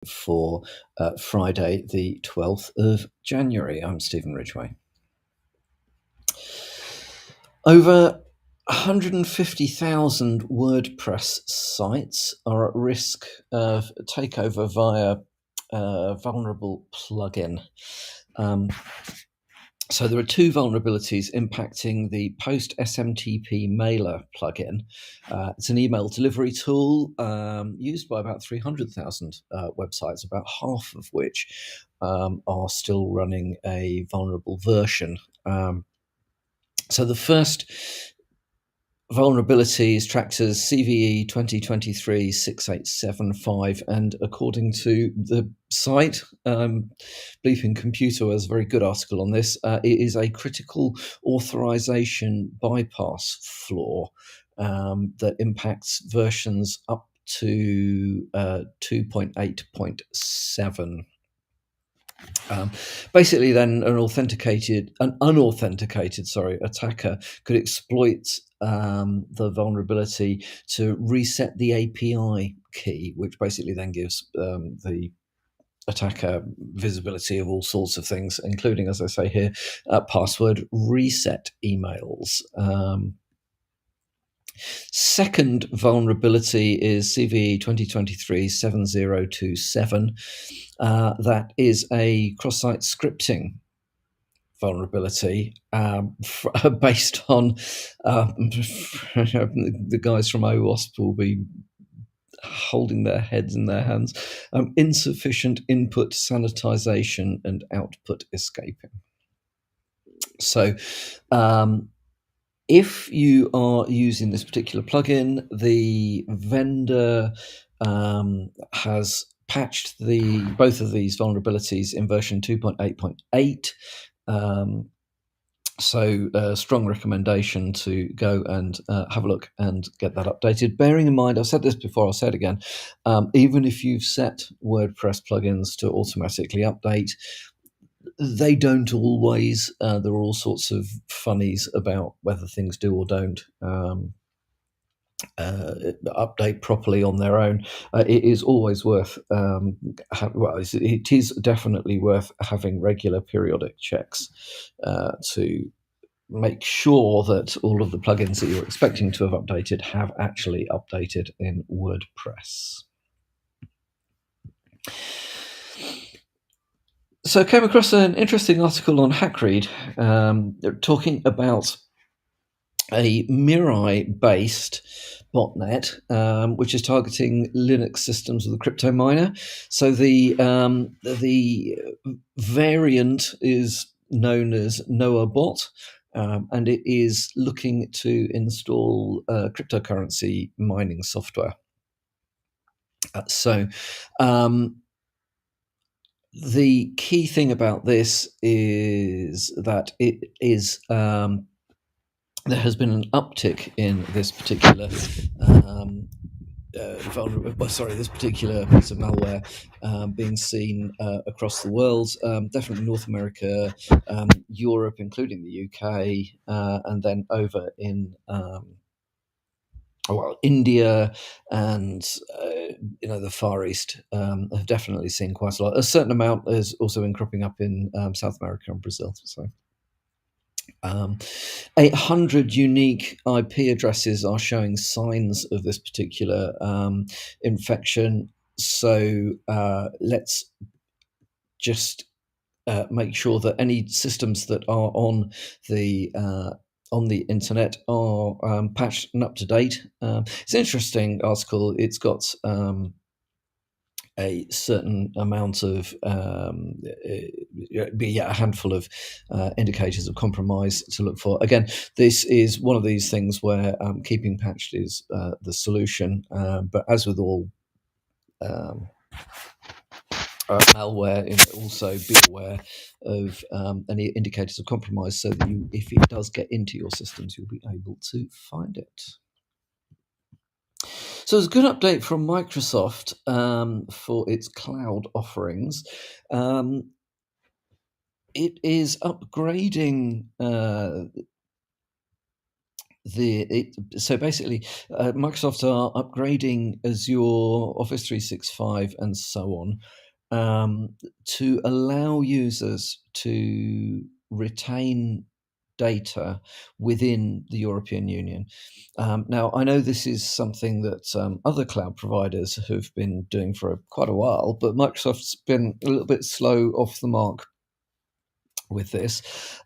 for Friday, the 12th of January. I'm Stephen Ridgway. Over 150,000 WordPress sites are at risk of takeover via a vulnerable plugin. So there are two vulnerabilities impacting the Post SMTP Mailer plugin. It's an email delivery tool used by about 300,000 websites, about half of which are still running a vulnerable version. So the first vulnerability is tracked as CVE 2023-6875, and according to the site, Bleeping Computer has a very good article on this. It is a critical authorization bypass flaw that impacts versions up to 2.8.7. Basically, then an unauthenticated attacker could exploit the vulnerability to reset the API key, which basically then gives the attacker visibility of all sorts of things, including, as I say here, password reset emails. Second vulnerability is CVE 2023-7027. That is a cross-site scripting vulnerability based on the guys from OWASP will be holding their heads in their hands. Insufficient input sanitization and output escaping. So if you are using this particular plugin, the vendor has patched both of these vulnerabilities in version 2.8.8. So strong recommendation to go and have a look and get that updated. Bearing in mind, I've said this before, I'll say it again, even if you've set WordPress plugins to automatically update, they don't always. There are all sorts of funnies about whether things do or don't update properly on their own. It is always worth, it is definitely worth having regular periodic checks to make sure that all of the plugins that you're expecting to have updated have actually updated in WordPress. So I came across an interesting article on Hackread talking about a Mirai-based botnet, which is targeting Linux systems with a crypto miner. So the variant is known as NoahBot, and it is looking to install cryptocurrency mining software. The key thing about this is that it is there has been an uptick in this particular this particular piece of malware being seen across the world, definitely North America, Europe, including the UK, and then over in India and the Far East have definitely seen quite a lot. A certain amount has also been cropping up in South America and Brazil. So 800 unique IP addresses are showing signs of this particular infection. So let's just make sure that any systems that are on the internet are patched and up to date. It's an interesting article. It's got a certain amount of a handful of indicators of compromise to look for. Again, this is one of these things where keeping patched is the solution, but as with all malware, also be aware of any indicators of compromise so that if it does get into your systems, you'll be able to find it. So there's a good update from Microsoft for its cloud offerings. It is upgrading So basically, Microsoft are upgrading Azure, Office 365, and so on, to allow users to retain data within the European Union. Now, I know this is something that other cloud providers have been doing for quite a while, but Microsoft's been a little bit slow off the mark with this.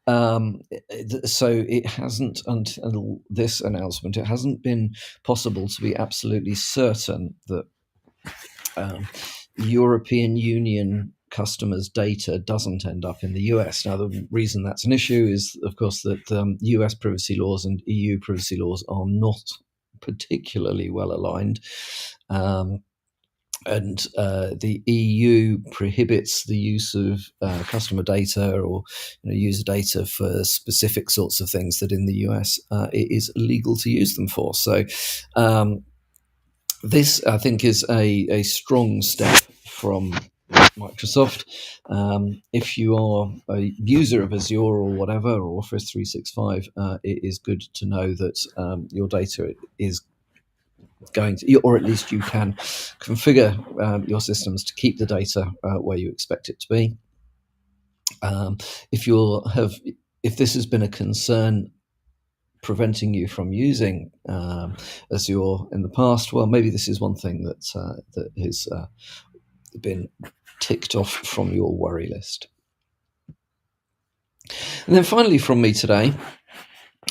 So it hasn't, until this announcement, it hasn't been possible to be absolutely certain that European Union customers' data doesn't end up in the US. Now, the reason that's an issue is, of course, that US privacy laws and EU privacy laws are not particularly well aligned. And the EU prohibits the use of customer data or user data for specific sorts of things that in the US it is illegal to use them for. So this, I think, is a strong step from Microsoft. If you are a user of Azure or whatever, or Office 365, it is good to know that your data is going to, or at least you can configure your systems to keep the data where you expect it to be. If this has been a concern preventing you from using Azure in the past, well, maybe this is one thing that has been ticked off from your worry list. And then finally from me today,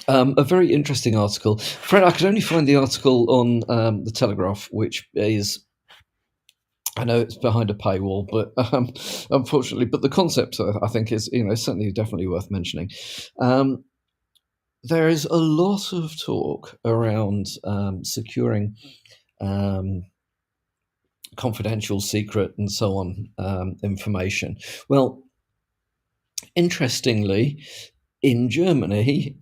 a very interesting article. Fred, I could only find the article on the Telegraph, which is, I know it's behind a paywall, but unfortunately, but the concept I think is, certainly definitely worth mentioning. There is a lot of talk around securing confidential, secret, and so on information. Well, interestingly, in Germany,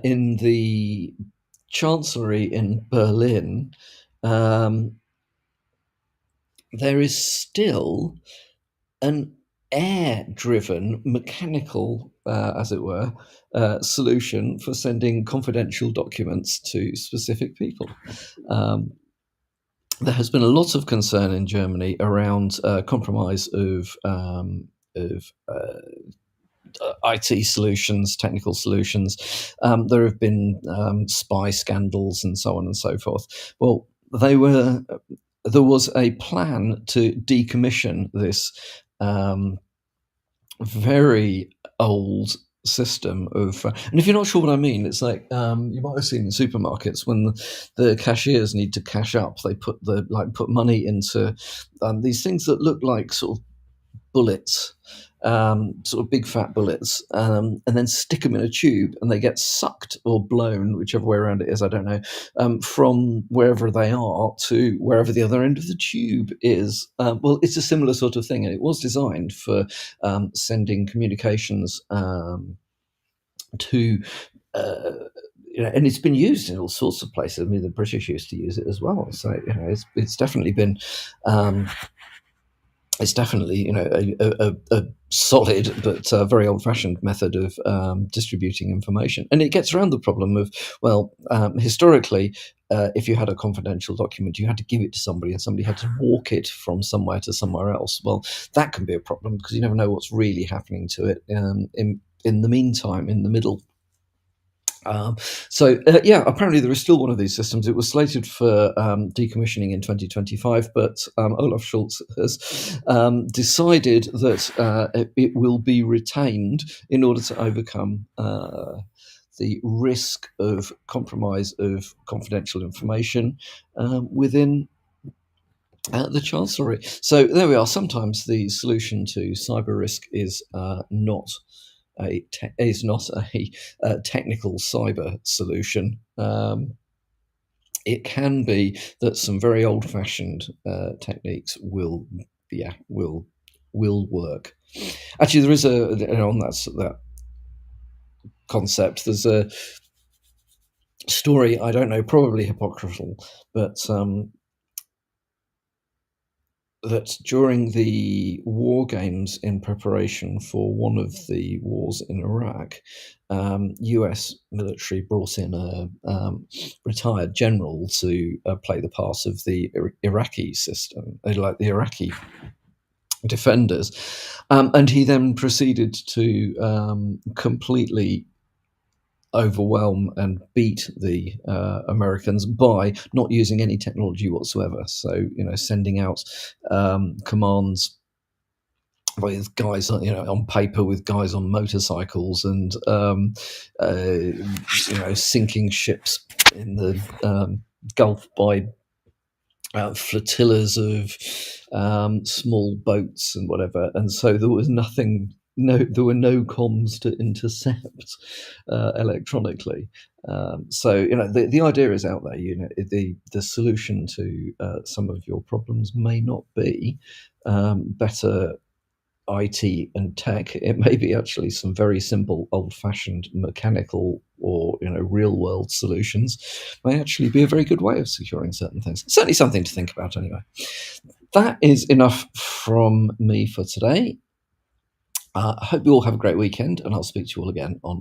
in the Chancellery in Berlin, there is still an air-driven, mechanical, as it were, solution for sending confidential documents to specific people. There has been a lot of concern in Germany around compromise of IT solutions, technical solutions. There have been spy scandals and so on and so forth. Well, there was a plan to decommission this very old system of, and if you're not sure what I mean, it's like you might have seen in supermarkets when the cashiers need to cash up, they put money into these things that look like sort of bullets, sort of big fat bullets, and then stick them in a tube, and they get sucked or blown, whichever way around it is, I don't know, from wherever they are to wherever the other end of the tube is. Well, it's a similar sort of thing, and it was designed for sending communications to. And it's been used in all sorts of places. I mean, the British used to use it as well. So it's definitely been. It's definitely, a solid but very old-fashioned method of distributing information, and it gets around the problem of, well, historically, if you had a confidential document, you had to give it to somebody, and somebody had to walk it from somewhere to somewhere else. Well, that can be a problem because you never know what's really happening to it in the meantime, in the middle. Apparently there is still one of these systems. It was slated for decommissioning in 2025, but Olaf Scholz has decided that it will be retained in order to overcome the risk of compromise of confidential information within the Chancellery. So there we are. Sometimes the solution to cyber risk is not a technical cyber solution. It can be that some very old-fashioned techniques will work. Actually, there is on that concept. There's a story, I don't know, probably apocryphal, but that during the war games in preparation for one of the wars in Iraq, US military brought in a retired general to play the part of the Iraqi system, like the Iraqi defenders. And he then proceeded to completely overwhelm and beat the Americans by not using any technology whatsoever. So, sending out commands with guys, on paper, with guys on motorcycles, and sinking ships in the Gulf by flotillas of small boats and whatever. And so there was nothing. No, there were no comms to intercept electronically. So the idea is out there. The solution to some of your problems may not be better IT and tech. It may be actually some very simple, old-fashioned mechanical or real-world solutions may actually be a very good way of securing certain things. Certainly something to think about anyway. That is enough from me for today. I hope you all have a great weekend, and I'll speak to you all again on